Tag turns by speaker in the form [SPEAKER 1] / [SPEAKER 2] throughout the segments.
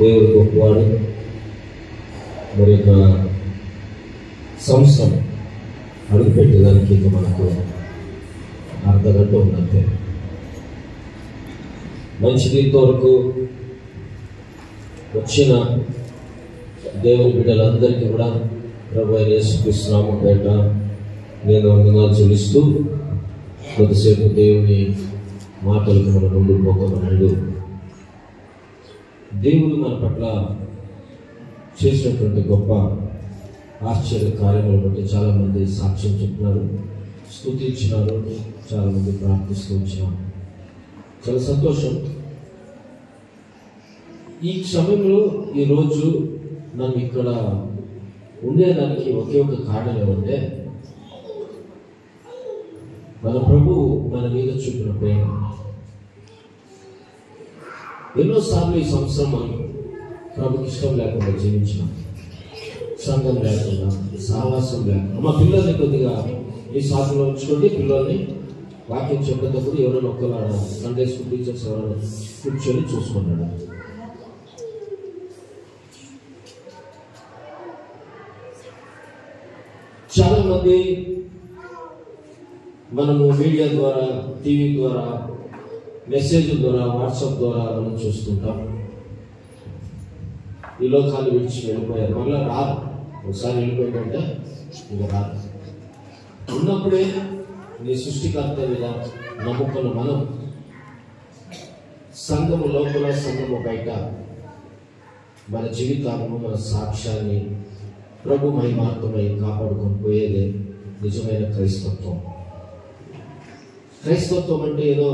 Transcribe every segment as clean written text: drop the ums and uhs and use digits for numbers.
[SPEAKER 1] దేవుడు గొప్పవాడు. మరి యొక్క సంవత్సరం అడుగుపెట్టేదానికి ఇంకా మనకు అర్ధగంట ఉన్నట్టే. మంచిది. ఇంతవరకు వచ్చిన దేవుని బిడ్డలందరికీ కూడా ప్రభువైన యేసుక్రీస్తు నామమున పేరిట నేను వందనాలు చెల్లిస్తూ కొద్దిసేపు దేవుని మాటలకు మనం ముందుకు పోకమన్నాడు. దేవుడు మన పట్ల చేసినటువంటి గొప్ప ఆశ్చర్య కార్యములు బట్టి చాలామంది సాక్ష్యం చెప్పినారు, స్తుతించినారు, చాలామంది ప్రార్థిస్తూ ఉంచినారు. చాలా సంతోషం. ఈ సమయంలో ఈరోజు నన్ను ఇక్కడ ఉండేదానికి ఒకే ఒక కారణం ఏమంటే, మన ప్రభు మన మీద చూపిన ప్రేమ. ఎన్నోసార్లు ఈ సంవత్సరం మనం ప్రభుకి ఇష్టం లేకుండా జీవించినాం, సంఘం లేకుండా, సావాసం లేకుండా. మా పిల్లల్ని కొద్దిగా ఈ సాధనలో ఉంచుకోండి. పిల్లల్ని వాక్యం చెప్పేటప్పుడు ఎవరైనా ఒక్కలాడ సండే స్కూల్ టీచర్స్ ఎవరైనా కూర్చొని చూసుకున్నాడు. చాలా మంది మనము మీడియా ద్వారా, టీవీ ద్వారా, మెసేజ్ ద్వారా, వాట్సాప్ ద్వారా మనం చూస్తుంటాం. ఈ లోకాన్ని విడిచి వెళ్ళిపోయారు, మళ్ళీ రాదు. ఒకసారి వెళ్ళిపోయిందంటే ఇంకా రాదు. ఉన్నప్పుడే నీ సృష్టికర్త మీద నమ్ముకున్న మనం సంఘము లోపల, సంఘము బయట మన జీవితాలను, మన సాక్ష్యాన్ని ప్రభు మహిమార్థమై కాపాడుకొని పోయేదే నిజమైన క్రైస్తత్వం. క్రైస్తత్వం అంటే ఏదో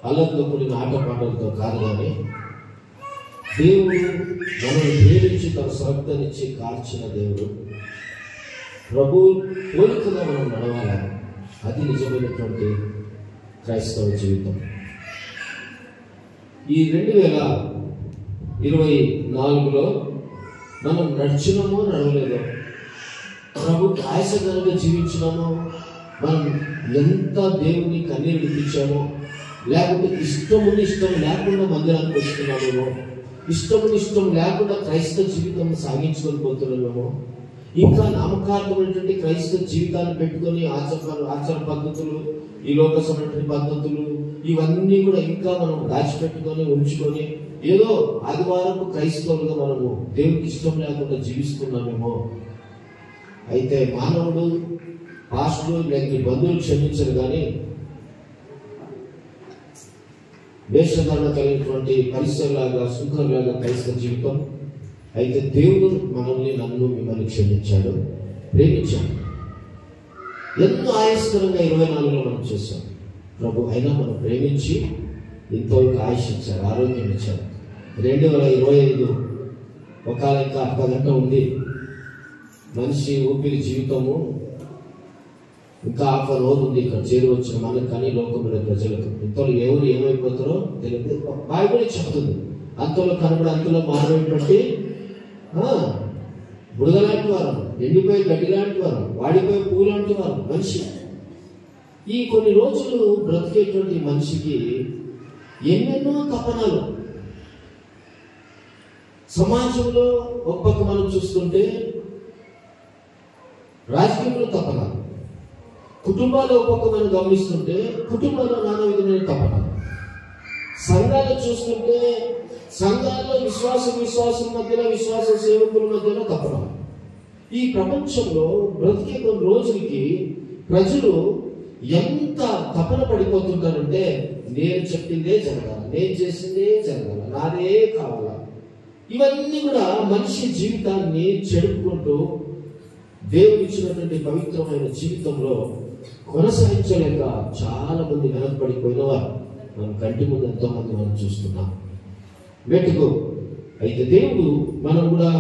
[SPEAKER 1] అల్లరితో కూడిన ఆటపాటలతో కాదు, కానీ దేవుడు మనల్ని ప్రేమించి తన స్వార్థనిచ్చి కాల్చిన దేవుడు. ప్రభు పోలికగా మనం నడవాలి. అది నిజమైనటువంటి క్రైస్తవ జీవితం. ఈ 2024లో మనం నడిచినామో నడవలేదో, ప్రభు ఆయాసకరంగా జీవించినామో, మనం ఎంత దేవుని కన్నీరు విడిపించామో, లేకపోతే ఇష్టముని ఇష్టం లేకుండా మందిరానికి వస్తున్నామేమో, ఇష్టముని ఇష్టం లేకుండా క్రైస్తవ జీవితం సాగించుకొని పోతున్నామేమో, ఇంకా నామకార్థమైనటువంటి క్రైస్తవ జీవితాన్ని పెట్టుకొని ఆచార పద్ధతులు, ఈ లోక సంబంధించిన పద్ధతులు, ఇవన్నీ కూడా ఇంకా మనం దాచిపెట్టుకొని ఉంచుకొని ఏదో ఆదివారపు క్రైస్తవులుగా మనము దేవునికి ఇష్టం లేకుండా జీవిస్తున్నామేమో. అయితే మానవుడు, పాస్టులు లేక బంధువులు క్షమించరు, కానీ వేషధారణ కలిగినటువంటి పరిసరలాగా, సుఖంలాగా క్రైస్తవ జీవితం. అయితే దేవుడు మనల్ని, నన్ను, మిమ్మల్ని క్షమించాడు, ప్రేమించాడు. ఎంతో ఆయాస్కరంగా 24లో మనం చూసాం. ప్రభు అయినా మనం ప్రేమించి ఇంతవరకు ఆయుష్ ఇచ్చాడు, ఆరోగ్యం ఇచ్చాడు. 2025 ఒకవేళ ఇంకా అర్ధగంట ఉంది. మనిషి ఊపిరి జీవితము ఇంకా హాఫ్ అన్ అవర్ ఉంది ఇక్కడ చేరువచ్చిన మనకు, కానీ లోకంలో ప్రజలకు ఇంతలో ఎవరు ఏమైపోతారో తెలియదు. బైబిల్ చెప్తుంది, అంతలో కనబడి అంతలో మానవుడి బుడగ లాంటి వారు, ఎండిపోయే గడ్డి లాంటి వారు, వాడిపోయే పువ్వు లాంటి వారు మనిషి. ఈ కొన్ని రోజులు బ్రతికేటువంటి మనిషికి ఎన్నెన్నో తపనలు. సమాజంలో ఒక పక్క మనం చూస్తుంటే రాజకీయంలో తపనలు, కుటుంబాల్లో ఒక పక్క మనం గమనిస్తుంటే కుటుంబాల్లో నానా విధమైన తపనలు, సంఘాలు చూస్తుంటే సంఘాల్లో విశ్వాసం మధ్యలో, విశ్వాస సేవకుల మధ్యలో తపనలు. ఈ ప్రపంచంలో బ్రతికే కొన్ని రోజులకి ప్రజలు ఎంత తపన పడిపోతుంటారంటే, నేను చెప్పిందే జరగాల, నేను చేసిందే జరగాల, నాదే కావాలా. ఇవన్నీ కూడా మనిషి జీవితాన్ని చెడుపుకుంటూ దేవుడు ఇచ్చినటువంటి పవిత్రమైన జీవితంలో కొనసాగించలేక చాలా మంది వెనకబడిపోయిన వారు మనం కంటి ముందు ఎంతో మంది మనం చూస్తున్నాం. వెతుకు. అయితే దేవుడు మనం కూడా,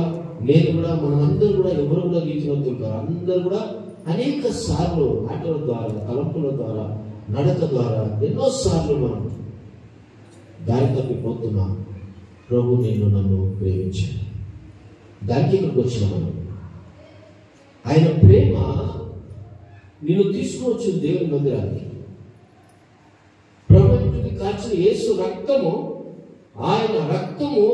[SPEAKER 1] నేను కూడా, మనందరూ కూడా, ఎవరు కూడా నీతివంతులు కాదు. అందరూ కూడా అనేక సార్లు ఆటల ద్వారా, తలంపుల ద్వారా, నడక ద్వారా ఎన్నోసార్లు మనం దారి తప్పిపోతున్నాం. ప్రభు నన్ను ప్రేమించాడు. దానికి ఇక్కడికి వచ్చిన మనం ఆయన ప్రేమ నిన్ను తీసుకువచ్చు దేవుని మందిరానికి. ప్రభుత్వానికి కాల్చిన యేసు రక్తము, ఆయన రక్తము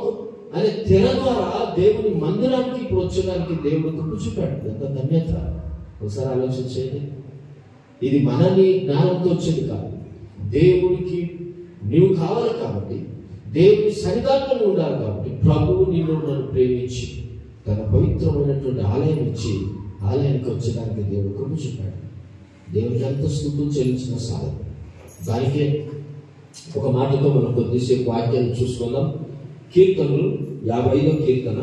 [SPEAKER 1] అనే తెర ద్వారా దేవుని మందిరానికి ఇప్పుడు వచ్చేదానికి దేవుడు కృప చూపాడు. ఎంత ధన్యత! ఒకసారి ఆలోచించేది. ఇది మనని జ్ఞానంతో వచ్చేది కాదు. దేవుడికి నీవు కావాలి కాబట్టి, దేవుని సన్నిధానంలో ఉండాలి కాబట్టి ప్రభువు నన్ను ప్రేమించి తన పవిత్రమైనటువంటి ఆలయం ఇచ్చి ఆలయానికి వచ్చేదానికి దేవుడు కృప చూపాడు. దేవునికి ఎంత స్తుతులు చెల్లించిన సాధన. దానికే ఒక మాటతో మనం కొద్దిసేపు వాక్యాన్ని చూసుకుందాం. కీర్తనలు 55వ కీర్తన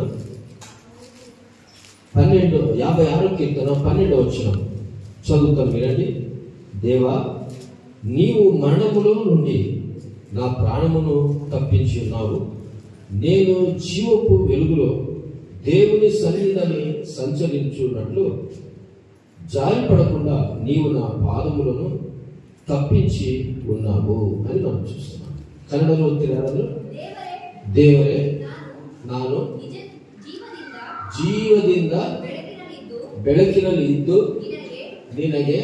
[SPEAKER 1] 56వ కీర్తన 12వ వచనం చదువుతాం, వినండి. దేవా, నీవు మరణములో నుండి నా ప్రాణమును తప్పించి ఉన్నావు. నేను జీవపు వెలుగులో దేవుని సన్నిధిని సంచరించున్నట్లు జారిపడకుండా నీవు నా పాదములను తప్పించి ఉన్నావు అని మనం చూస్తున్నాం. కన్నడలో తిరగదు. ದೇವರೇ, ನಾನು ಜೀವದಿಂದ ಬೆಳಕಿನಲ್ಲಿ ಇದ್ದು ನಿನಗೆ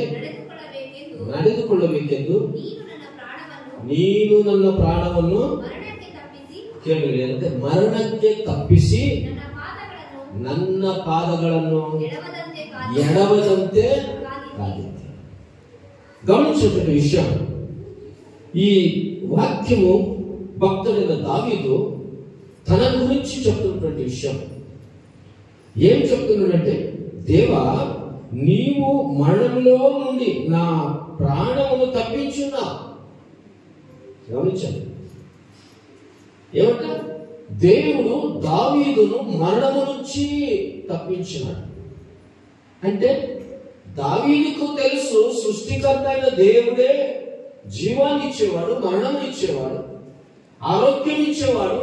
[SPEAKER 1] ನಡೆದುಕೊಳ್ಳಬೇಕೆಂದು ನೀನು ನನ್ನ ಪ್ರಾಣವನ್ನು ಕೇಳಲಿ ಅಂತ ಮರಣಕ್ಕೆ ತಪ್ಪಿಸಿ ನನ್ನ ಪಾದಗಳನ್ನು ಎಡವದಂತೆ ಕಾದಿದ್ದೆ. గమనించేటువంటి విషయం, ఈ వాక్యము భక్తుడైన దావీదు తన గురించి చెప్తున్నటువంటి విషయం. ఏం చెప్తున్నాడంటే, దేవా, నీవు మరణంలో నుండి నా ప్రాణమును తప్పించున్నావు. గమనించండి, ఏమంట? దేవుడు దావీదును మరణము నుంచి తప్పించినాడు. అంటే దావీదుకు తెలుసు, సృష్టికర్త అయిన దేవుడే జీవాన్ని ఇచ్చేవాడు, మరణం ఇచ్చేవాడు, ఆరోగ్యం ఇచ్చేవాడు,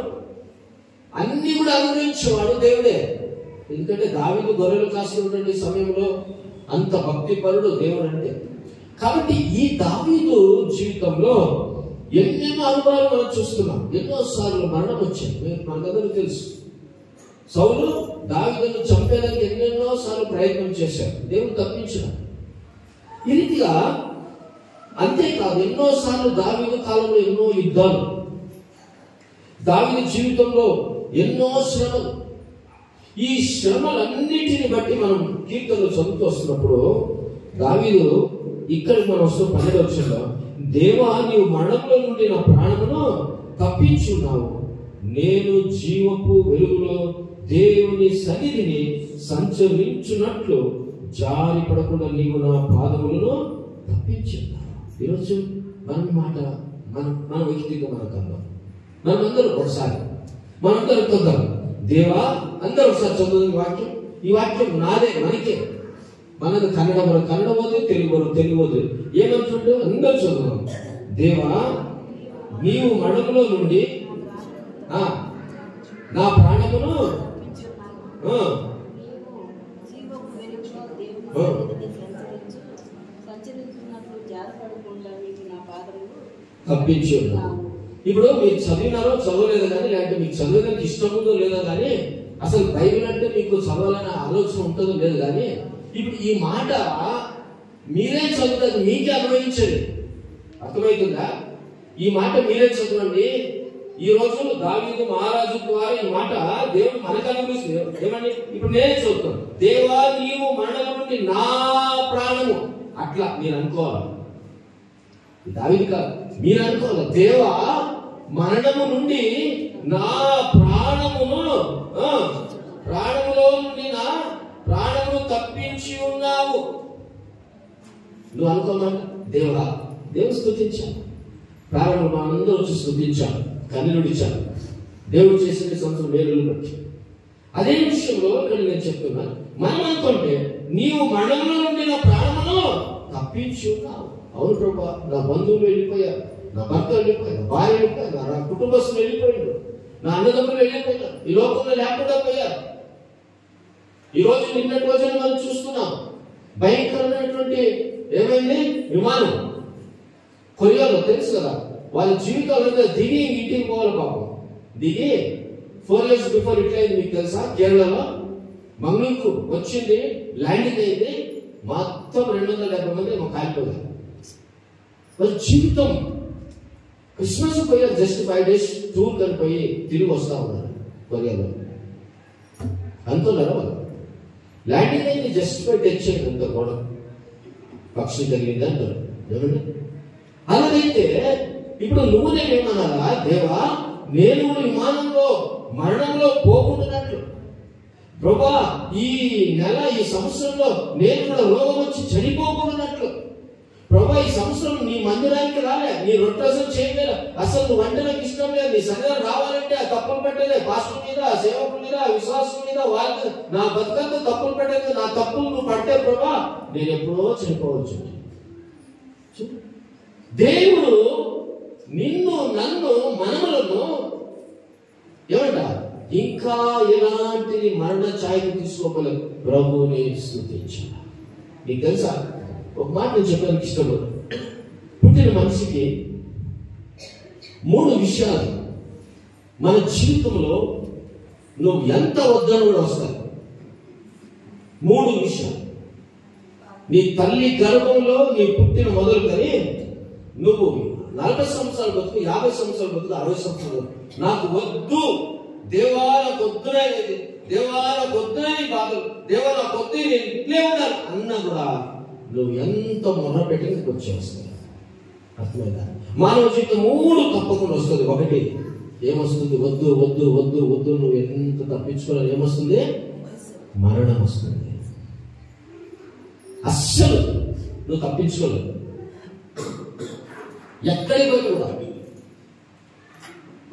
[SPEAKER 1] అన్ని కూడా అనుగ్రహించేవాడు దేవుడే. ఎందుకంటే దావీదు గొర్రెలు కాస్తున్నటువంటి సమయంలో అంత భక్తిపరుడు దేవుడు అంటే. కాబట్టి ఈ దావీదు జీవితంలో ఎన్నెన్నో అనుభవాలు మనం చూస్తున్నాం. ఎన్నోసార్లు మరణం వచ్చాయి, మనకందరికీ తెలుసు. సౌలు దావీదును చంపేదానికి ఎన్నెన్నో సార్లు ప్రయత్నం చేశాడు, దేవుడు తప్పించాడు. ఈ రీతిగా అంతేకాదు, ఎన్నోసార్లు దావీదు కాలంలో ఎన్నో యుద్ధాలు, దావీదు జీవితంలో ఎన్నో శ్రమలు. ఈ శ్రమలన్నిటిని బట్టి మనం కీర్తనలు చదువుతూ వస్తున్నప్పుడు దావీదు ఇక్కడికి మనం వస్తూ 12వ వచనంలో, దేవా, నీవు మరణంలో నుండి నా ప్రాణమును తప్పించున్నావు. నేను జీవపు వెలుగులో దేవుని సన్నిధిని సంచరించున్నట్లు జారి పడకుండా నీవు నా పాదములను తప్పించున్నావు. ఈరోజు మన మాట మన వ్యక్తిగా మనకు అందాం. మనందరూ ఒకసారి మనందరూ కొందాం. దేవా, అందరూ ఒకసారి చదువుతున్న వాక్యం. ఈ వాక్యం నాదే, మనకే. మనది కన్నడ పోదు, తెలుగు పోదు. ఏమంటుంటే అందరూ చదువుదాం. దేవా, నీవు మరణములో నుండి నా ప్రాణమును తప్పించి ఉన్నావు. ఇప్పుడు మీరు చదివినారో చదవలేదు కానీ, లేకపోతే మీకు చదవడానికి ఇష్టం ఉందో లేదో కానీ, అసలు బైబిల్ అంటే మీకు చదవాలనే ఆలోచన ఉంటుందో లేదు కానీ, ఇప్పుడు ఈ మాట మీరే చదువుతుంది, మీకే అనుభవించండి. అర్థమవుతుందా? ఈ మాట మీరే చదవండి. ఈ రోజు దావీదు మహారాజు ద్వారా ఈ మాట దేవుడు మనకు అనుభవిస్తుంది. ఏమని? ఇప్పుడు నేనే చదువుతాను. దేవా, నీవు మరణం నుండి నా ప్రాణము. అట్లా మీరు అనుకోవాలి. దావీదు కాదు, మీరు అనుకోవాలి. దేవా, మరణము నుండి నా ప్రాణములో నుండి నా ప్రాణమును తప్పించి ఉన్నావు. నువ్వు అనుకోమాట. దేవా, దేవుడు స్తుతించాను. ప్రారంభం అందరూ వచ్చి స్తుతించాను, కన్నీరుడిచ్చాను దేవుడు చేసిన సంవత్సరం మేలులు బట్టి. అదే విషయంలో ఇక్కడ నేను చెప్తున్నాను. మనం అనుకుంటే, నీవు మరణంలో నుండి నా ప్రాణమును తప్పించి ఉన్నావు. అవును ప్రభా, నా బంధువులు వెళ్ళిపోయారు, నా భర్త వెళ్ళిపోయారు, నా భార్య వెళ్ళిపోయారు, నా కుటుంబస్తులు వెళ్ళిపోయారు, నా అన్నదమ్ములు వెళ్ళిపోయారు, ఈ లోకంలో లేకుండా పోయారు. ఈ రోజు నిన్నటి రోజున మనం చూస్తున్నాం, భయంకరమైనటువంటి ఏమైంది? విమానం కొరియాలో తెలుసు కదా, వాళ్ళ జీవితాల్లో దిగి ఇంటికి పోవాలి పాపం. దిగి 4 years బిఫోర్ ఇట్లయింది మీకు తెలుసా, కేరళలో మంగళూరుకు వచ్చింది, ల్యాండింగ్ అయింది, మొత్తం 270 మంది కాలిపోయారు. వాళ్ళ జీవితం క్రిస్మస్ పోయారు, జస్ట్ 5 days టూర్ కని పోయి తిరిగి వస్తా ఉన్నారు కొరియాలో. అంటున్నారా వాళ్ళు ల్యాండింగ్ అయింది, జస్ట్ పోయి టచ్ అయింది, అంత కూడా పక్షి తగిలింది అంటారు. ఏమండి అలాగైతే ఇప్పుడు నువ్వు నేనేమన్నారా, దేవా నేను విమానంలో మరణంలో పోకుండానట్లు, ప్రభా ఈ నెల ఈ సంవత్సరంలో నేను కూడా రోగం వచ్చి చనిపోకూడనట్లు, ప్రభా ఈ సంవత్సరం నీ మందిరానికి రాలే, నీ రొట్టె అసలు చేయలేదు, అసలు నువ్వు అంటే నాకు ఇష్టం లేదు, నీ సన్నిధానం రావాలంటే ఆ తప్పులు పెట్టలే, పాస్టర్ మీద, సేవకుల మీద, విశ్వాసం మీద, వాళ్ళ నా బతుకంతా తప్పులు పెట్టలేదు, నా తప్పులు నువ్వు పట్టే ప్రభా నేను ఎప్పుడో చనిపోవచ్చు. దేవుడు నిన్ను నన్ను మనములను ఏమంట ఇంకా ఎలాంటి మరణ ఛాయకు తీసుకోగల ప్రభువుని స్తుతించాలి. నీకు తెలుసా, ఒక మాట నేను చెప్పడానికి ఇష్టపడు. పుట్టిన మనిషికి 3 విషయాలు మన జీవితంలో నువ్వు ఎంత వద్దని కూడా వస్తాయి. 3 విషయాలు నీ తల్లి గర్భంలో నీ పుట్టిన మొదలు కానీ నువ్వు 40 సంవత్సరాలు బతుకు, 50 సంవత్సరాలు బతుకు, 60 సంవత్సరాలు బతుకు, నాకు వద్దు దేవా, నాకు వద్దునే, దేవా నాకు వద్దునే బాధలు, దేవా నాకు వద్దు నేను ఇట్లే ఉండాలి అన్నా కూడా నువ్వు ఎంత మొర్ర పెట్టి నీకు వచ్చేస్తాయి. అర్థమైందా? మానవ జీవితం 3 తప్పకుండా వస్తుంది. ఒకటి ఏమొస్తుంది, వద్దు వద్దు వద్దు వద్దు, నువ్వు ఎంత తప్పించుకోవాలి, ఏమొస్తుంది, మరణం వస్తుంది. అస్సలు నువ్వు తప్పించుకోలేవు. ఎక్కడికి పోయి కూడా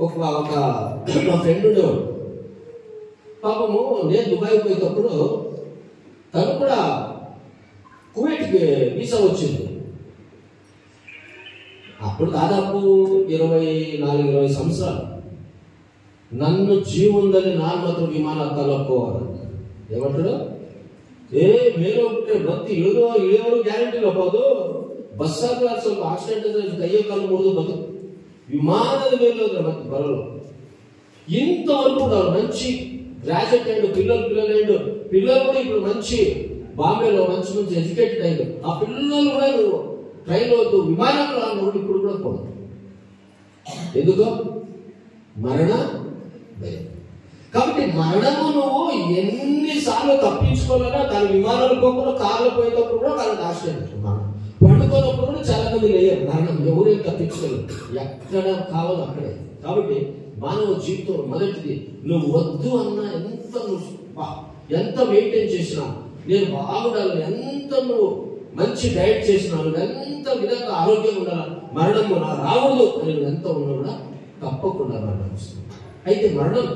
[SPEAKER 1] ఒక మా ఫ్రెండ్ ఉండేవాడు పాపము. నేను దుబాయ్ పోయేటప్పుడు తను కూడా కువైట్కి వీసా వచ్చింది. అప్పుడు దాదాపు 24-20 సంవత్సరాలు. నన్ను జీవుందని నాన్నతో విమానం తలపోవాలి. ఏమంటాడు, ಮೇಲೋ ಬತ್ತಿ ಇಳಿಯೋರು ಗ್ಯಾರಂಟಿ ಹೋಗೋದು, ಬಸ್ಸಾಗ ಸ್ವಲ್ಪ ಆಕ್ಸಿಡೆಂಟ್ ಕೈಯೋ ಕಾಲು ಮುರಿದು ಬದು విమానాల ಮೇಲೆ ಹೋದ್ರೆ ಮತ್ತೆ ಬರಲು. ఇంతవరకు మంచి గ్రాడ్యుయేట్ అయ్యాడు, పిల్లలు కూడా ఇప్పుడు మంచి బాంబేలో మంచి మంచి ఎడ్యుకేటెడ్ అయ్యాడు. ఆ పిల్లలు కూడా ట్రైన్ వద్దు విమానంలో రాను ఇప్పుడు కూడా పోదు. ఎందుకో మరణ భయం. కాబట్టి మరణము నువ్వు ఎన్నిసార్లు తప్పించుకోవాలన్నా దాని విమానాలు పోకుండా కార్లో పోయేటప్పుడు కూడా దానికి ఆశ్రయించుకున్నాను. పండుకున్నప్పుడు కూడా చాలా మంది లేరు. మరణం ఎవరేం తప్పించుకోలేదు, ఎక్కడ కావాలో అక్కడే. కాబట్టి మానవ జీవితం మొదటిది నువ్వు వద్దు అన్నా ఎంత మెయింటైన్ చేసినా, నేను బాగుండాలి, ఎంత నువ్వు మంచి డైట్ చేసినాను, ఎంత విధంగా ఆరోగ్యంగా ఉండాలి, మరణం రావద్దు అని ఎంత ఉన్నా కూడా తప్పకుండా మరణం వస్తుంది. అయితే మరణం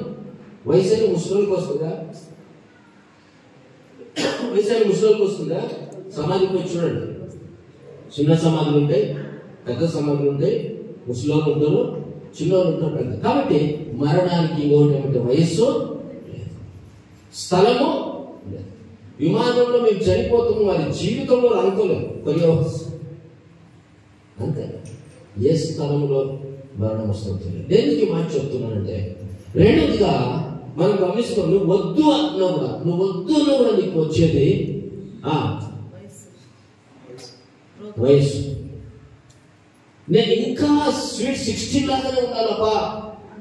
[SPEAKER 1] వయసైన ముసలికి వస్తుందా? వయసైన ముసలికి వస్తుందా? సమాధికి వచ్చి చూడండి, చిన్న సమాధులు ఉంటాయి, పెద్ద సమాధులు ఉంటాయి, ముసలోళ్ళు ఉంటారు, చిన్నోళ్ళు ఉంటారు, పెద్ద. కాబట్టి మరణానికి ఇంకొకటి ఏమంటే వయస్సు లేదు, స్థలము లేదు. విమానంలో మేము చనిపోతాము, వారి జీవితంలో అనుకోలేము, కొరియవస్ అంతే. ఏ స్థలంలో మరణం వస్తుంది. దేనికి మాట చెప్తున్నానంటే, రెండోదిగా మనం గమనిస్తాం, నువ్వు వద్దు అన్నా కూడా నీకు వచ్చేది వయసు. నేను ఇంకా స్వీట్ 16 లాగానే ఉండాలప్పా,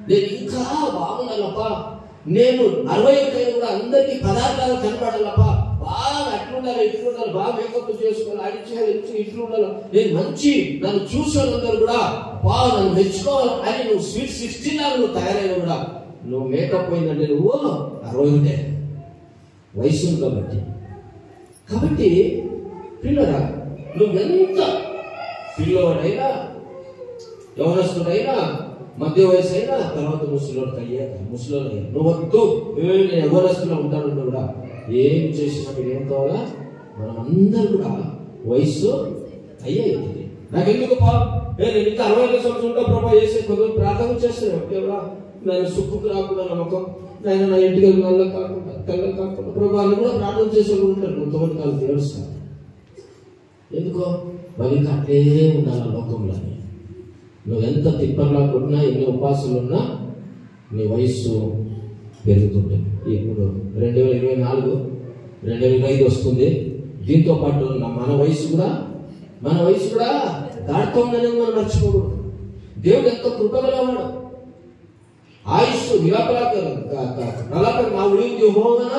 [SPEAKER 1] నేను ఇంకా బాగుండాలప్పా, నేను 61 కూడా అందరికీ 16 లాగా కనపడాలప్పా, బాగా అట్లుండాలి ఇట్లుండాలి, బాగా మేకప్ చేసుకోవాలి, అడిచేయాలి, ఇట్లుండాలి, నేను మంచి నన్ను చూసేవాళ్ళందరూ కూడా బాగా నన్ను మెచ్చుకోవాలి అని నువ్వు స్వీట్ 16 లాగా నువ్వు తయారైనా కూడా నువ్వు మేకప్ పోయిందంటే నువ్వు 61 వయసు ఉంది. కాబట్టి పిల్లరా, నువ్వెంత పిల్లవాడైనా యవనస్తుడైనా మధ్య వయసు అయినా తర్వాత ముసలివాడు అయ్యాక ముసలివాడు అయ్యా నువ్వు వద్దు నేను యవనస్తులో ఉంటాను కూడా ఏం చేసినా మీరు ఏం కావాలా, మనం అందరూ కూడా వయసు అయ్యేది. నాకు ఎందుకు నేను ఇంకా 65 సంవత్సరం ఉంటా ప్రభావ చేసే కొంచెం ప్రార్థన చేస్తాను, నేను సుక్కుకు రాకుండా నమ్మకం, నేను నా ఇంటికి నల్ల కాకుండా తెల్ల కాకుండా ప్రభావాన్ని కూడా ప్రార్థన చేసే ఉంటారు. కొంతమంది కాదు ఏడుస్తారు. ఎందుకో మరి అట్లే ఉండాలి లోకంలో. నువ్వు ఎంత తిప్పర్లా కొట్టినా, ఎన్ని ఉపాసాలు ఉన్నా నీ వయస్సు పెరుగుతుంటుంది. ఇప్పుడు 2024, 2025 వస్తుంది. దీంతో పాటు మన వయసు కూడా దాటుతుందని మనం మర్చిపోకూడదు. దేవుడు ఎంతో కృపగలవాడు. ఆయుష్ ప్రలాప నా ఉಳಿದು ಹೋಗನ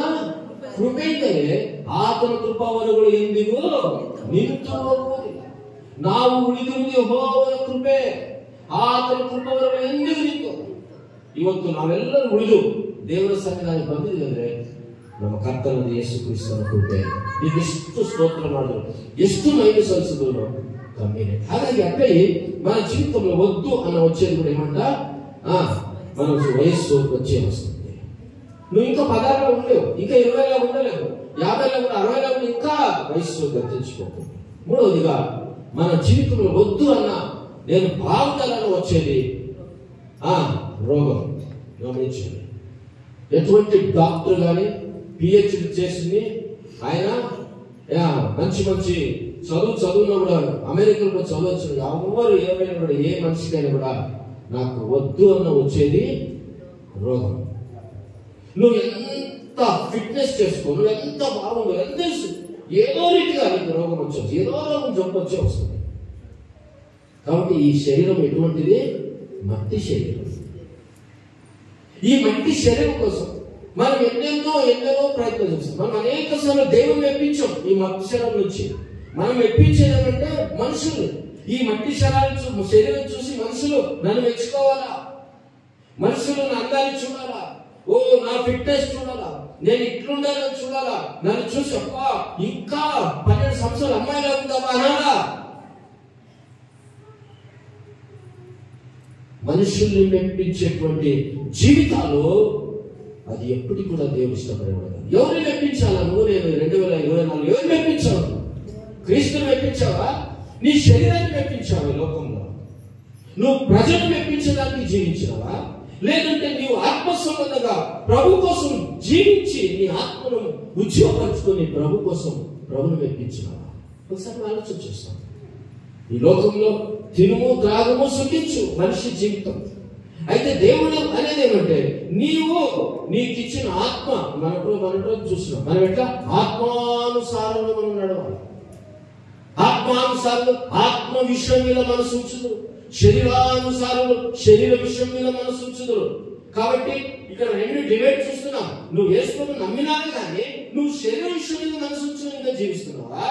[SPEAKER 1] ಕೃಪೆಯಿದ್ದರೆ ಆತನ ಕೃಪಾವರಗಳು ಎಂದಿಗೂ ನಿಂತು ಹೋಗುವುದಿಲ್ಲ. ನಾವು ಉಳಿದಿರುವುದು ಯೆಹೋವನ ಕೃಪೆ, ಆತನ ಕೃಪಾವರಗಳು ಎಂದಿಗೂ ನಿಂತು. ಇವತ್ತು ನಾವೆಲ್ಲರೂ ಉಳಿದು ದೇವರ ಸನ್ನಿಧಾನಕ್ಕೆ ಬಂದಿದ್ದೀವಿ ಅಂದ್ರೆ ನಮ್ಮ ಕರ್ತನಾದ ಯೇಸು ಕ್ರಿಸ್ತನ ಕೃಪೆ. ಇದೆಷ್ಟು ಸ್ತೋತ್ರ ಮಾಡಿದ್ರು, ಎಷ್ಟು ಮಹಿಮೆ ಸಲ್ಲಿಸಿದ್ರು కమ్మీనే. అలాగే అక్కడ మన జీవితంలో వద్దు అన్న వచ్చేది కూడా ఏమంట, మన వయస్సు వచ్చే వస్తుంది. నువ్వు ఇంకా 16లో ఉండలేవు, ఇంకా 20లో ఉండలేవు, 50లో కూడా, 60లో కూడా ఇంకా వయస్సు గతించుకోకు. మూడవదిగా మన జీవితంలో వద్దు అన్న, నేను బాగుండాలని వచ్చేది రోగం. గమనించండి, ఎటువంటి డాక్టర్ కానీ పిహెచ్డి చేసింది ఆయన మంచి చదువులో కూడా అమెరికాలో కూడా చదవచ్చు. ఎవరు ఏమైనా కూడా, ఏ మనిషికైనా కూడా నాకు వద్దు అన్న వచ్చేది రోగం. నువ్వు ఎంత ఫిట్నెస్ చేసుకో, నువ్వు ఎంత బాగుందో, ఎంత ఏదో రీతిగా నీకు రోగం వచ్చేది, ఏదో రోగం జబ్బు వచ్చే వస్తుంది. కాబట్టి ఈ శరీరం ఎటువంటిది? మట్టి శరీరం. ఈ మట్టి శరీరం కోసం మనం ఎన్నెన్నో ప్రయత్నం చేస్తాం. మనం అనేక సార్లు దేవుని మెప్పించాం ఈ మట్టి శరీరం నుంచి. మనం మెప్పించేదంటే మనుషులు, ఈ మట్టి శరీరం చూసి మనుషులు నన్ను మెచ్చుకోవాలా, మనుషులు నా అందాన్ని చూడాలా, ఓ నా ఫిట్నెస్ చూడాలా, నేను ఇట్లుండాలని చూడాలా, నన్ను చూసి అబ్బా ఇంకా 12 సంవత్సరాలు అమ్మాయిలా ఉందామా అనాలా. మనుషుల్ని మెప్పించేటువంటి జీవితాలు అది ఎప్పటికి కూడా దేవుడు ఇష్టపడేవాడు. ఎవరిని మెప్పించాలా? నువ్వు నేను 2024 ఎవరిని మెప్పించావు? క్రీస్తుని మెప్పించావా? నీ శరీరాన్ని మెప్పించావా? లోకంలో నువ్వు ప్రజలు మెప్పించడానికి జీవించినవా? లేదంటే నీవు ఆత్మ సంబంధంగా ప్రభు కోసం జీవించి నీ ఆత్మను ఉద్యోగపరుచుకొని ప్రభు కోసం ప్రభుని మెప్పించినవా? ఒకసారి ఆలోచన చేస్తాం. ఈ లోకంలో తినుము త్రాగము సుఖించు మనిషి జీవితం. అయితే దేవుడు అనేది ఏమంటే, నీకు ఇచ్చిన ఆత్మ మనతో చూస్తున్నాం. మనం ఎట్లా ఆత్మానుసారంలో మనం నడవాలి. ఆత్మానుసారంలో ఆత్మ విషయం మీద మనసు ఉంచుదు, శరీరానుసారంలో శరీర విషయం మీద మనసు ఉంచుదు. కాబట్టి ఇక్కడ 2 డిబేట్ చూస్తున్నాం. నువ్వు వేసుకుని నమ్మినావే కానీ నువ్వు శరీర విషయం మీద మనసు ఉంచుగా జీవిస్తున్నావా?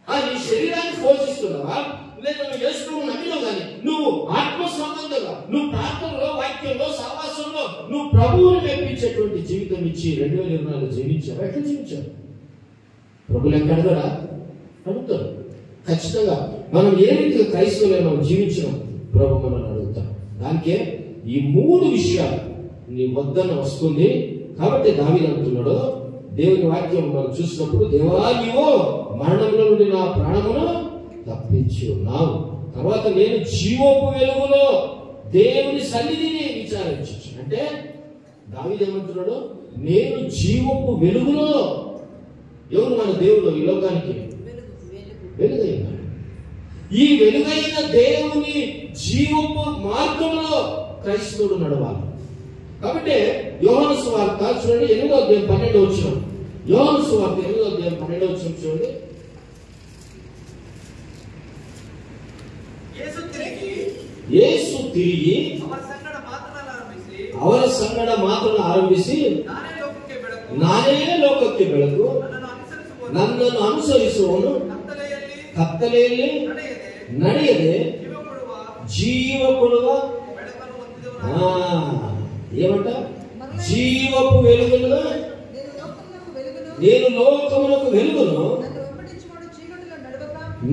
[SPEAKER 1] నీ శరీరాన్ని పోషిస్తున్నావా? లేదా నువ్వు వేసుకుని నమ్మినావు కానీ నువ్వు ఆత్మ సంబంధంగా, నువ్వు ప్రార్థనలో, వాక్యంలో, సహవాసంలో నువ్వు ప్రభువుని మెప్పించేటువంటి జీవితం ఇచ్చి 2024 జీవించావు. ఎట్లా జీవించావు? ప్రభులు ఎక్కడగా అడుగుతారు. ఖచ్చితంగా మనం ఏ రీతిగా క్రైస్తవులే మనం జీవించినాం ప్రభు మనల్ని అడుగుతాం. దానికే ఈ 3 విషయాలు నీ వద్దన వస్తుంది. కాబట్టి దావీదు అంటున్నాడు, దేవుని వాక్యం మనం చూసినప్పుడు, దేవా నీవు మరణంలో నుండి నా ప్రాణమును తప్పించి ఉన్నావు. తర్వాత నేను జీవపు వెలుగులో దేవుని సన్నిధిని విచారించు. అంటే దావీదు ఏమంటున్నాడు? నేను జీవపు వెలుగులో. ఎవరు మన దేవుడు? ఈ లోకానికి వెలుగైనాడు. ఈ వెలుగైన దేవుని జీవపు మార్గంలో క్రైస్తవుడు నడవాలి. కాబట్టి యోహాను సువార్త చూడండి 8వ అధ్యాయం 12వ వచనం. యోహాను సువార్త 8వ అధ్యాయం 12వ వచనం చూడండి. యేసు తిరిగి ಅವರ ಸಂಗಡ ಮಾತನ್ನು ಆರಂಭಿಸಿ ನಾನೇ ಲೋಕಕ್ಕೆ ಬೆಳಕು, ನನ್ನನ್ನು ಅನುಸರಿಸುವವನು ಕತ್ತಲೆಯಲ್ಲಿ ನಡೆಯದೆ ಜೀವ ಕೊಡುವ ఏమంట? జీవపు వెలుగులో నేను లోకములకు వెలుగును,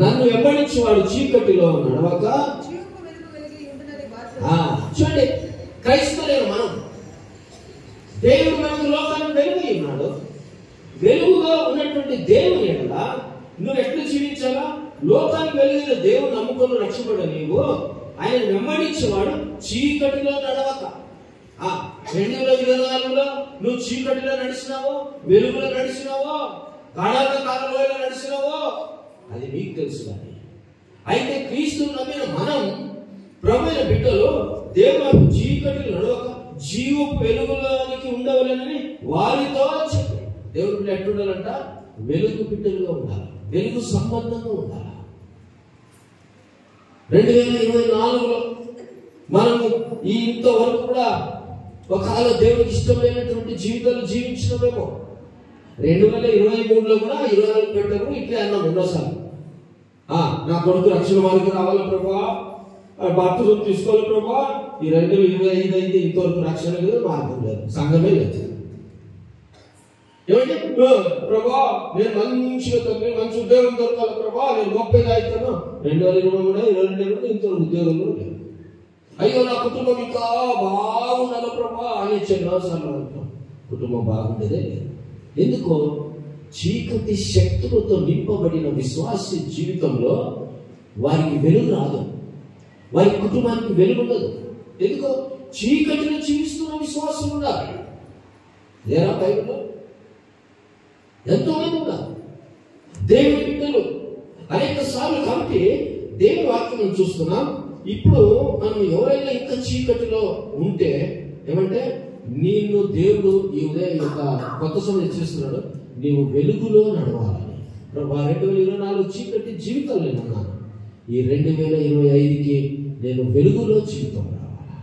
[SPEAKER 1] నన్ను వెంబడించేవాడు చీకటిలో నడవక. చూడండి, క్రైస్తవులైన మనం దేవుడు మనకు లోకానికి వెలుగు ఉన్నాడు. వెలుగుగా ఉన్నటువంటి దేవుని ఎడల నువ్వు ఎట్లా జీవించాలా? లోకానికి వెలుగైన దేవుని నమ్ముకొని రక్షపడ నీవు ఆయన వెంబడించేవాడు చీకటిలో నడవక. 2024లో నువ్వు చీకటిలో నడిచినావో, వెలుగులో నడిచినావో, గాఢాంధకారంలో నడిచినావో అది నీకు తెలుసు. కానీ అయితే క్రీస్తును నమ్మిన మనం ప్రభువైన బిడ్డలు దేవుడు చీకటిని నడవక జీవపు వెలుగులోనికి ఉండవలనని వారితో చెప్పాడు. దేవుడు బిడ్డ ఎట్లుండాలంట? వెలుగు బిడ్డలుగా ఉండాలి, వెలుగు సంబంధంగా ఉండాలి. 2024లో మనము ఈ ఇంతవరకు కూడా ఒకవేళ దేవుడికి ఇష్టం లేనటువంటి జీవితాలు జీవించినమేమో. 2023లో కూడా 24 గంటలు ఇట్లే అన్నాం ఎన్నోసార్లు. నా కొడుకు రక్షణ మార్గం రావాలి ప్రభా, బాప్తిజం తీసుకోవాలి ప్రభా. ఈ 2025 అయితే ఇంతవరకు రక్షణ లేదు, మార్గం లేదు, సంఘమే లేదు. ఏమంటే ప్రభా నేను మంచిగా తండ్రి మంచి ఉద్యోగం దొరకాలి ప్రభా, నేను గొప్పగా అవుతాను. 2023 22 ఇంతవరకు ఉద్యోగంలో లేదు. అయ్యో నా కుటుంబం ఇంకా బాగుండాలి ప్రభా అని ఎన్నోసార్లు అంటాం. కుటుంబం బాగుండేదే లేదు. ఎందుకో చీకటి శక్తులతో నింపబడిన విశ్వాస జీవితంలో వారికి వెలుగు రాదు, వారి కుటుంబానికి వెలుగు ఉండదు. ఎందుకో చీకటిలో జీవిస్తున్న విశ్వాసం ఉండాలి. లేరా బైబిల్లో ఎంతో మంది ఉన్నారు దేవుని బిడ్డలు అనేక సార్లు. కాబట్టి దేవుని వాక్యం చూస్తున్నాం. ఇప్పుడు మనం ఎవరైనా ఇంకా చీకటిలో ఉంటే ఏమంటే నిన్ను దేవుడు ఈ ఉదయం యొక్క కొత్త సమయం చేస్తున్నాడు, నీవు వెలుగులో నడవాలని. 2024 చీకటి జీవితం లేనన్నాను. ఈ 2025కి నేను వెలుగులో జీవితం రావాలా.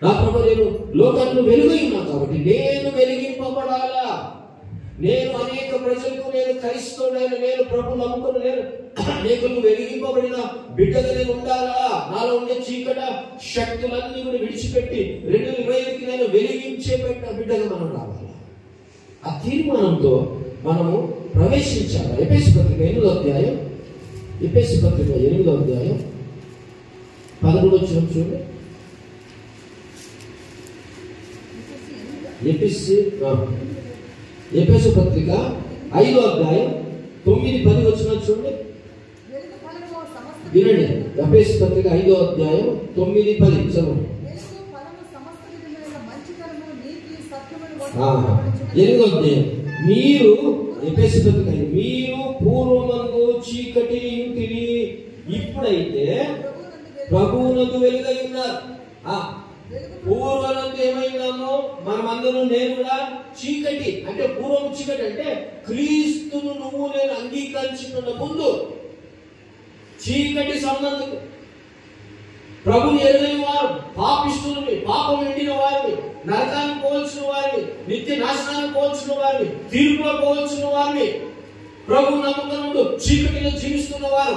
[SPEAKER 1] నా ప్రభు నేను లోకాన్ని వెలుగై ఉన్నా కాబట్టి నేను వెలిగింపబడాలా. నేను అనేక ప్రజలకు నేను క్రైస్తవుడైన నేను ప్రభు నమ్ముకున్న నేను అనేకలకు వెలిగింపబడిన బిడ్డగా నేను ఉండాలా. నాలో ఉండే చీకట శక్తులన్నీ కూడా విడిచిపెట్టి 2025కి నేను వెలిగించే బిడ్డగా మనం రావాలి. ఆ తీర్మానంతో మనము ప్రవేశించాలి. ఎఫెసీ పత్రిక 8వ అధ్యాయం 11 వచ్చిన చూడండి. ఎఫెసీ పత్రిక 5వ అధ్యాయం 9-10 వచ్చిన చూడండి. వినండి. ఎఫెసీ పత్రిక 5వ అధ్యాయం 9-10 చదవండి. 8వ అధ్యాయం మీరు ఎఫెసీ పత్రిక మీరు పూర్వమందు చీకటి ఇంటిని ఇప్పుడైతే ప్రభువునందు వెలుగై ఉన్నారు. పూర్వనందు ఏమైనామో మనమందరం నేను కూడా చీకటి అంటే పూర్వం చీకటి అంటే క్రీస్తును నువ్వు నేను అంగీకరించుకున్న ముందు చీకటి సంబంధం ప్రభుని ఎరుగని వారు, పాపిష్టులని, పాపం ఎండిన వారిని, నరకాన్ని పోల్చిన వారిని, నిత్య నాశనాన్ని పోల్చిన వారిని, తీర్పులో పోల్చిన వారిని, ప్రభు నమ్మకంలో చీకటిలో జీవిస్తున్న వారు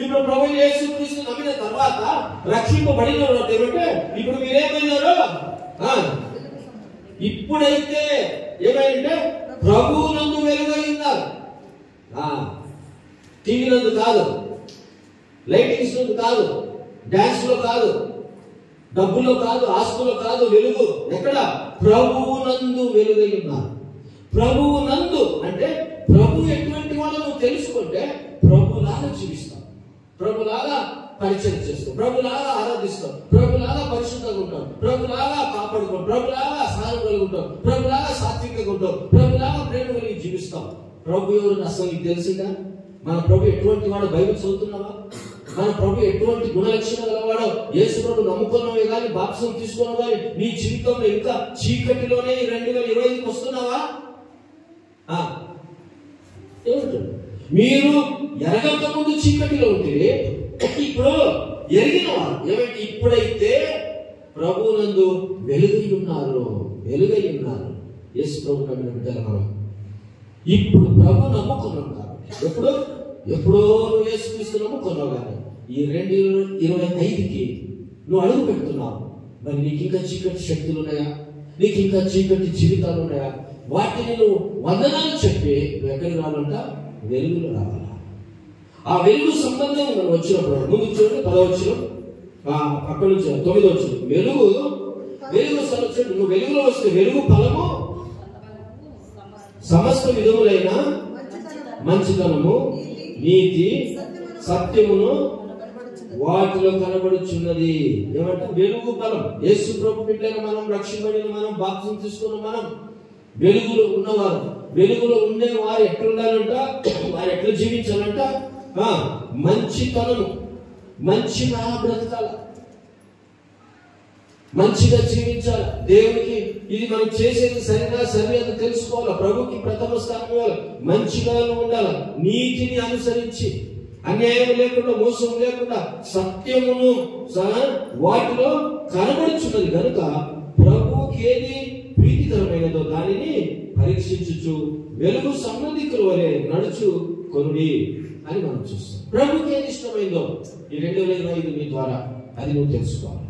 [SPEAKER 1] ఇప్పుడు ప్రభు యేసుక్రీస్తు నమ్మిన తర్వాత రక్షింపబడిన ఏమంటే ఇప్పుడు మీరేమైనారు? ఇప్పుడైతే ఏమైందంటే ప్రభువునందు వెలుగై ఉన్నారు. టీవీ నందు కాదు, లైటింగ్స్ నందు కాదు, డాన్స్ లో కాదు, డబ్బులో కాదు, ఆస్తులో కాదు. వెలుగు ఎక్కడ? ప్రభువునందు వెలుగై ఉన్నారు. ప్రభువునందు అంటే ప్రభు ఎటువంటి వాడు నువ్వు తెలుసుకుంటే ప్రభులాగా జీవిస్తావు, ప్రభులాగా పరిచయం చేస్తావు, ప్రభులాగా ఆరాధిస్తావు, ప్రభులాగా పరిశుద్ధంగా ఉంటావు, ప్రభులాగా కాపాడుకుంటావు, ప్రభులాగా సహనం కలిగి ఉంటావు, ప్రభులాగా సాత్వికంగా ఉంటావు, ప్రభులాగా ప్రేమ కలిగి జీవిస్తావు. ప్రభు ఎవరు అసలు నీకు తెలిసిందా? మన ప్రభు ఎటువంటి వాడు? బైబిల్ చదువుతున్నావా? మన ప్రభు ఎటువంటి గుణలక్షణం గలవాడో యేసు ప్రభు నమ్ముకున్నవే కానీ బాప్తిసం తీసుకున్నావు కానీ నీ జీవితంలో ఇంకా చీకటిలోనే 2025కి వస్తున్నావా? మీరు ఎరగక ముందు చీకటిలో ఉంటే ఇప్పుడు ఎరిగిన వారు ఏమంటే ఇప్పుడైతే ప్రభువునందు వెలుగై ఉన్నారు, వెలుగై ఉన్నారు. యేసు ప్రభు నమ్మిన బిడ్డలు మనం ఇప్పుడు ప్రభు నమ్ముకున్నాం కాబట్టి ఎప్పుడో యేసుక్రీస్తు నమ్ముకున్నావు కానీ ఈ 2025కి నువ్వు అడుగు పెడుతున్నావు. మరి నీకు ఇంకా చీకటి శక్తులు ఉన్నాయా? నీకు ఇంకా చీకటి జీవితాలు ఉన్నాయా? వాటిని నువ్వు వందనాలు చెప్పి నువ్వు ఎక్కడికి రావాలంట? వెలుగులో రావాలా. ఆ వెలుగు సంబంధం మనం వచ్చినప్పుడు ముందు చూడండి 10వ వచనం, అక్కడి నుంచి 9వ వచనం. వెలుగు సంవత్సరం నువ్వు వెలుగులో వస్తే వెలుగు ఫలము సమస్త విధములైన మంచితనము, నీతి, సత్యమును వాటిలో కనబడుచున్నది. ఏమంటే వెలుగు ఫలం. యేసు ప్రభు బిడ్డగా మనం రక్షింపబడిన మనం బాప్తిసం తీసుకున్న మనం వెలుగులో ఉన్నవారు. వెలుగులో ఉండే వారు ఎట్లా ఉండాలంట? వారు ఎట్లా జీవించాలంట? మంచితనము, మంచిగా బ్రతకాల, మంచిగా జీవించాలి. దేవునికి ఇది మనం చేసేది సరిగా సరి అని తెలుసుకోవాలి. ప్రభుకి ప్రథమ స్థానం ఇవ్వాలి. మంచిగా ఉండాలి, నీతిని అనుసరించి, అన్యాయం లేకుండా, మోసం లేకుండా, సత్యమును వాటిలో కనబడుచున్నది కనుక ప్రభుకి ఏది ప్రీతికరమైనదో దానిని పరీక్షించుచు వెలుగు సంబంధికుల వలె నడుచు కొనుడి అని మనం చూస్తాం. ప్రభుకి ఏది ఇష్టమైందో ఈ 2025 మీ ద్వారా అది నువ్వు తెలుసుకోవాలి.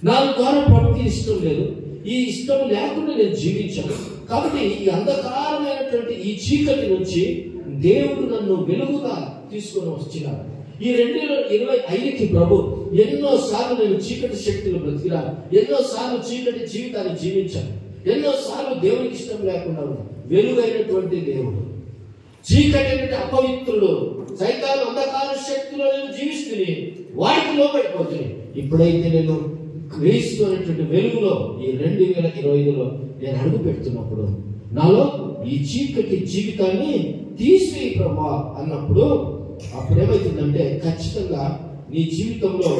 [SPEAKER 1] నా ద్వారా ప్రభుకి ఇష్టం లేదు, ఈ ఇష్టం లేకుండా నేను జీవించాను. కాబట్టి ఈ అంధకారమైనటువంటి ఈ చీకటి నుంచి దేవుడు నన్ను వెలుగుగా తీసుకొని వచ్చినాడు. ఈ 2025కి ప్రభు ఎన్నో సార్లు నేను చీకటి శక్తులు బ్రతికినా, ఎన్నో సార్లు చీకటి జీవితాన్ని జీవించాను, ఎన్నో సార్లు దేవునికి ఇష్టం లేకుండా వెలుగైనటువంటి దేవుడు, చీకటి అంటే అపవిత్రుడు, సైతాను అంధకార శక్తులు నేను జీవిస్తుంది, వాటికి లోపడిపోతుంది. ఇప్పుడైతే నేను క్రీస్తు అనేటువంటి వెలుగులో ఈ 2025లో నేను అడుగు పెడుతున్నప్పుడు నాలో ఈ చీకటి జీవితాన్ని తీసివేయి ప్రభా అన్నప్పుడు అప్పుడు ఏమవుతుందంటే ఖచ్చితంగా నీ జీవితంలో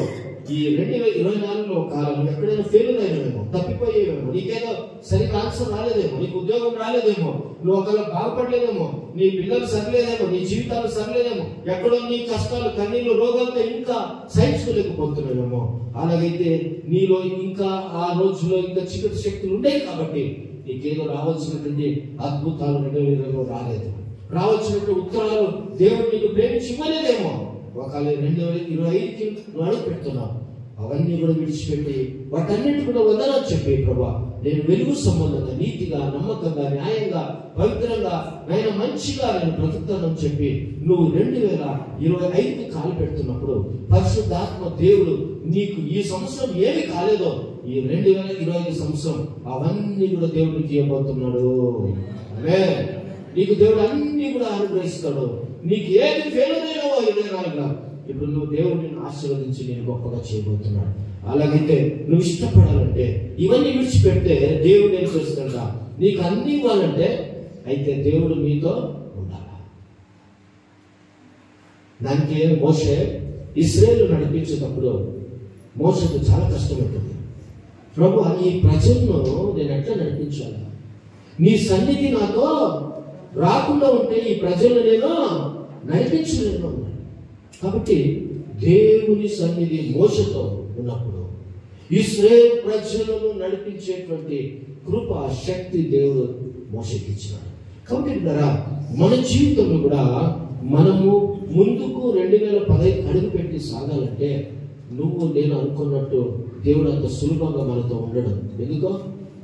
[SPEAKER 1] ఈ 2024లో కాలం ఎక్కడైనా ఫెయిల్ అయినావేమో, తప్పిపోయేవేమో, నీకేదో సరిగ్గా ఆన్సర్ రాలేదేమో, నీకు ఉద్యోగం రాలేదేమో, నువ్వు ఒకవేళ బాగుపడలేదేమో, నీ పిల్లలు సరిలేదేమో, నీ జీవితాలు సరిలేదేమో, ఎక్కడో నీ కష్టాలు, కన్నీళ్ళు, రోగాలతో ఇంకా సహించుకోలేకపోతున్నావేమో. అలాగైతే నీలో ఇంకా ఆ రోజులో ఇంకా చీకటి శక్తులు ఉండేవి కాబట్టి నీకేదో రావాల్సినటువంటి అద్భుతాలు 2020లో రాలేదు, రావాల్సినటువంటి ఉత్తరాలు దేవుడు నీకు ప్రేమించి ఇవ్వలేదేమో. ఒకవేళ 2025కి నువ్వు అడుగు పెడుతున్నావు, అవన్నీ కూడా విడిచిపెట్టి వాటన్నిటి కూడా వదలని చెప్పి ప్రభా నేను వెలుగు సంబంధంగా, నీతిగా, నమ్మకంగా, న్యాయంగా, పవిత్రంగా, నేను మంచిగా నేను బ్రతుకుతానని చెప్పి నువ్వు 2025కి కాలు పెడుతున్నప్పుడు పరిశుద్ధాత్మ దేవుడు నీకు ఈ సంవత్సరం ఏమి కాలేదో ఈ 2025 సంవత్సరం అవన్నీ కూడా దేవుడికి ఇవ్వబోతున్నాడు. నీకు దేవుడు అన్ని కూడా అనుగ్రహిస్తాడు. నీకు ఏది ఫెయిల్యూర్ 24 ఇప్పుడు నువ్వు దేవుడిని ఆశీర్వదించి నేను గొప్పగా చేయబోతున్నాడు. అలాగైతే నువ్వు ఇష్టపడాలంటే ఇవన్నీ విడిచిపెడితే దేవుడు ఏం చేస్తాడా, నీకు అన్ని ఇవ్వాలంటే అయితే దేవుడు మీతో ఉండాలి. దానికి మోషే ఇశ్రాయేలు నడిపించేటప్పుడు మోషేకు చాలా కష్టమవుతుంది. ప్రభు ఈ ప్రజలను నేను ఎట్లా నడిపించాలి, నీ సన్నిధి నాతో రాకుండా ఉంటే ఈ ప్రజలను నేను నడిపించలేను. కాబట్టి దేవుని సన్నిధి మోషతో ఉన్నప్పుడు ఇశ్రాయేలు ప్రజలను నడిపించేటువంటి కృప, శక్తి దేవుడు మోషకి ఇచ్చినాడు. కాబట్టి మన జీవితంలో కూడా మనము ముందుకు 2015 అడుగు పెట్టి సాగాలంటే నువ్వు నేను అనుకున్నట్టు దేవుడు అంత సులభంగా మనతో ఉండడం. ఎందుకో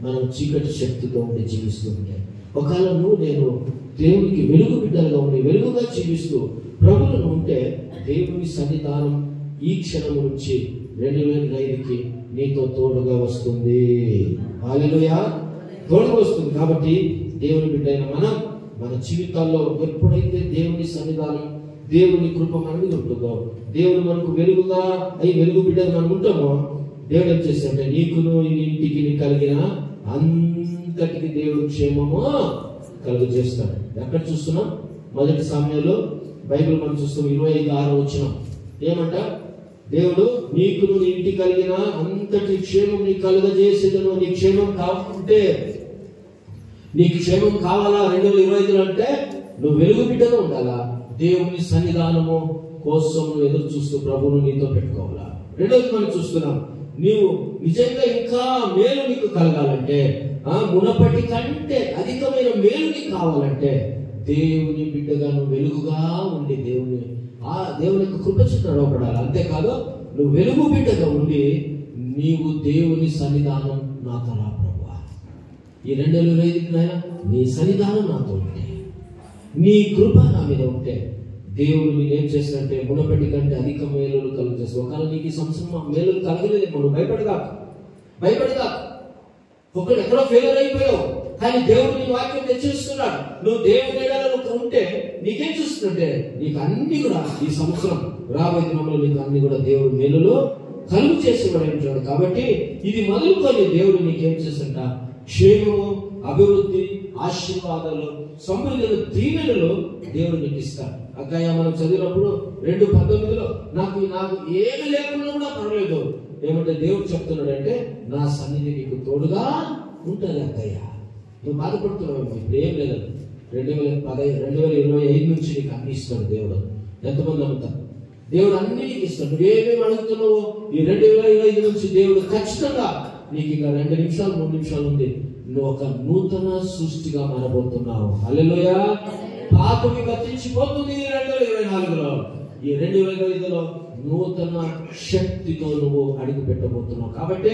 [SPEAKER 1] మనం చీకటి శక్తితో ఉండి జీవిస్తూ ఉంటే, ఒకవేళ నువ్వు నేను దేవునికి వెలుగు బిడ్డలుగా ఉండి వెలుగుగా జీవిస్తూ ప్రభువును ఉంటే దేవుని సన్నిధానం ఈ క్షణం నుంచి 2025కి నీతో తోడుగా వస్తుంది. హల్లెలూయా, తోడుగా వస్తుంది. కాబట్టి దేవుని బిడ్డైన మనం మన జీవితాల్లో ఎప్పుడైతే దేవుని సన్నిధానం, దేవుని కృప మన మీద ఉంటుందో, దేవుడు మనకు వెలుగుగా వెలుగు బిడ్డలు మనం ఉంటామో, దేవుడు ఏం చేస్తాడంటే నీకును నీ ఇంటికి కలిగిన అంతటికి దేవుడు క్షేమము కలుగు చేస్తాడు. ఎక్కడ చూస్తున్నాం? మొదటి సమయంలో బైబిల్ మనం చూస్తాం 25:6 వచ్చిన ఏమంట, దేవుడు నీకును నీ ఇంటికి కలిగిన అంతటి క్షేమం నీ కలుగజేసేదను. నీ క్షేమం కావాలంటే, నీకు క్షేమం కావాలా 2025 అంటే నువ్వు వెలుగు బిడ్డగా ఉండాలా, దేవుని సన్నిధానము కోసం నువ్వు ఎదురు చూస్తూ ప్రభువును నీతో పెట్టుకోవాలా. రెండోది మనం చూస్తున్నాం, నీవు నిజంగా ఇంకా మేలు నీకు కలగాలంటే, మునపటి కంటే అధికమైన మేలు నీకు కావాలంటే దేవుని బిడ్డగా నువ్వు వెలుగుగా ఉండి దేవుని యొక్క కృప చుట్టూ నడవబడాలి. అంతేకాదు నువ్వు వెలుగు బిడ్డగా ఉండి నీవు దేవుని సన్నిధానం నాతో రా ప్రభువా, ఈ 2025 నీ సన్నిధానం నాతో ఉంటే, నీ కృప నా మీద ఉంటే దేవుడు నేనేం చేస్తానంటే మునపటి కంటే అధిక మేలులు కలుగు చేస్తాను. ఒకవేళ నీకు ఈ సంవత్సరం మేలులు కలగలేదేమో, నువ్వు భయపడగా ఒకడు ఎక్కడో ఫెయిల్ అయిపోయావు, కానీ దేవుడు నీ వాక్యం తెచ్చిస్తున్నాడు. నువ్వు దేవుని నీడలో ఉంటే నీకేం చూస్తుంటే నీకు అన్ని కూడా ఈ సంవత్సరం రాబోయే దినంలో నీకు అన్ని కూడా దేవుడు మేలులో కలుగు చేసేవాడు. కాబట్టి ఇది మొదలుకొని దేవుడు నీకేం చేస్తుంట క్షేమము అభివృద్ధి, ఆశీర్వాదాలు, సమృద్ధులు, దీవెనలు దేవుడు నీకు ఇస్తాడు. అక్కయ్య మనం చదివినప్పుడు 2:19 నాకు ఏమి లేకుండా కూడా పర్లేదు. ఏమంటే దేవుడు చెప్తున్నాడంటే నా సన్నిధి నీకు తోడుగా ఉంటుంది. అక్కయ్య నువ్వు బాధపడుతున్నావు, ఇప్పుడు ఏం లేదు. 2025 నుంచి నీకు అన్ని ఇస్తాడు దేవుడు. ఎంతమంది నమ్ముతారు? దేవుడు అన్ని నీకు ఇస్తాడు. నువ్వేమేమి అడుగుతున్నావో ఈ 2025 నుంచి దేవుడు ఖచ్చితంగా నీకు ఇంకా 2 నిమిషాలు 3 నిమిషాలు ఉంది. నువ్వు ఒక నూతన సృష్టిగా మారబోతున్నావు. హల్లెలూయా. పాపవి గతించిపోతుంది 2024లో. ఈ 2025లో నూతన శక్తితో నువ్వు అడుగు పెట్టబోతున్నావు. కాబట్టి